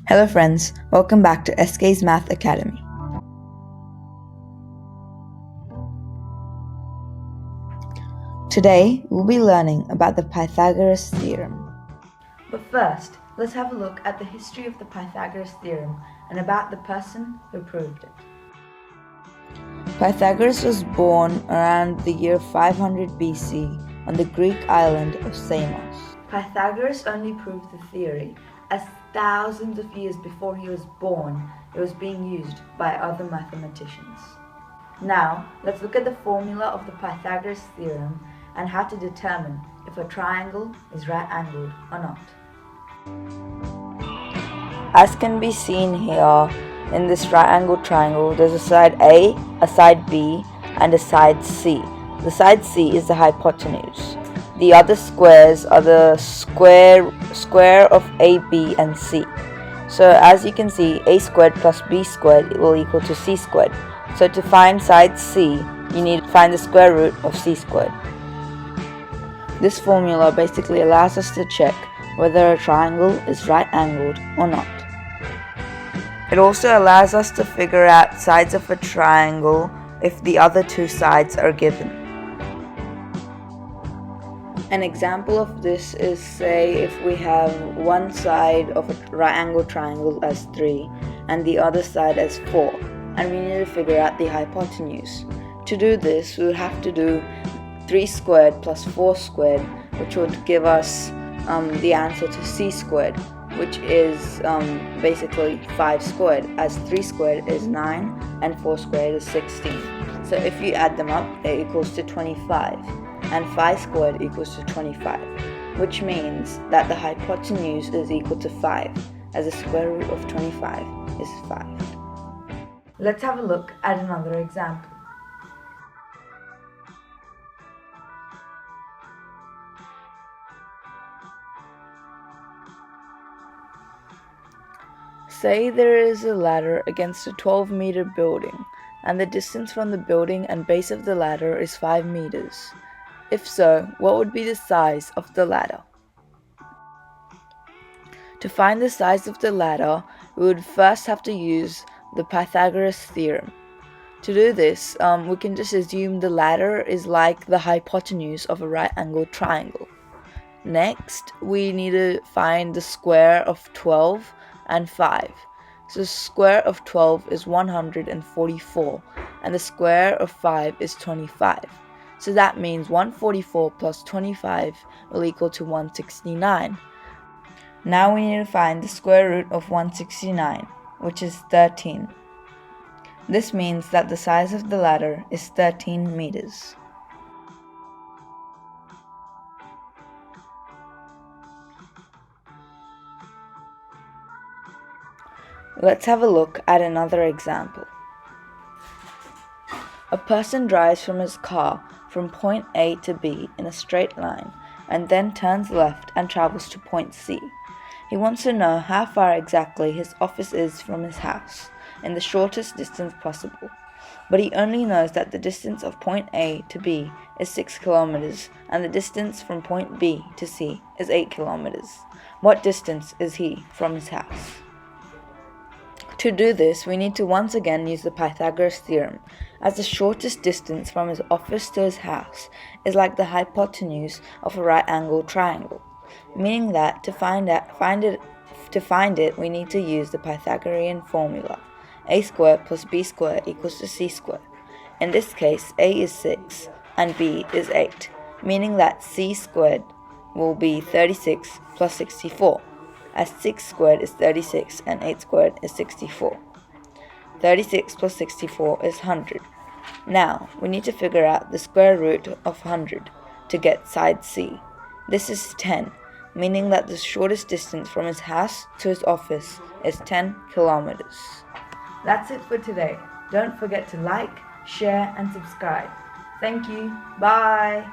Hello friends, welcome back to SK's Math Academy. Today we'll be learning about the Pythagoras Theorem. But first, let's have a look at the history of the Pythagoras Theorem and about the person who proved it. Pythagoras was born around the year 500 BC on the Greek island of Samos. Pythagoras only proved the theory as thousands of years before he was born, it was being used by other mathematicians. Now, let's look at the formula of the Pythagoras theorem and how to determine if a triangle is right-angled or not. As can be seen here, in this right-angled triangle, there's a side A, a side B, and a side C. The side C is the hypotenuse. The other squares are the square of A, B, and C. So as you can see, A squared plus B squared will equal to C squared. So to find side C, you need to find the square root of C squared. This formula basically allows us to check whether a triangle is right-angled or not. It also allows us to figure out sides of a triangle if the other two sides are given. An example of this is, say, if we have one side of a right-angled triangle as 3 and the other side as 4, and we need to figure out the hypotenuse. To do this, we would have to do 3 squared plus 4 squared, which would give us the answer to C squared, which is basically 5 squared, as 3 squared is 9 and 4 squared is 16. So if you add them up, it equals to 25. And 5 squared equals to 25, which means that the hypotenuse is equal to 5, as the square root of 25 is 5. Let's have a look at another example. Say there is a ladder against a 12-meter building, and the distance from the building and base of the ladder is 5 meters. If so, what would be the size of the ladder? To find the size of the ladder, we would first have to use the Pythagoras Theorem. To do this, we can just assume the ladder is like the hypotenuse of a right-angled triangle. Next, we need to find the square of 12 and 5. So the square of 12 is 144, and the square of 5 is 25. So that means 144 plus 25 will equal to 169. Now we need to find the square root of 169, which is 13. This means that the size of the ladder is 13 meters. Let's have a look at another example. A person drives from his car from point A to B in a straight line and then turns left and travels to point C. He wants to know how far exactly his office is from his house in the shortest distance possible, but he only knows that the distance of point A to B is 6 kilometers and the distance from point B to C is 8 kilometers. What distance is he from his house? To do this, we need to once again use the Pythagoras theorem, as the shortest distance from his office to his house is like the hypotenuse of a right-angled triangle, meaning that to find it, we need to use the Pythagorean formula. A squared plus B squared equals to C squared. In this case, A is 6 and B is 8, meaning that C squared will be 36 plus 64. As 6 squared is 36 and 8 squared is 64. 36 plus 64 is 100. Now, we need to figure out the square root of 100 to get side C. This is 10, meaning that the shortest distance from his house to his office is 10 kilometers. That's it for today. Don't forget to like, share, and subscribe. Thank you. Bye.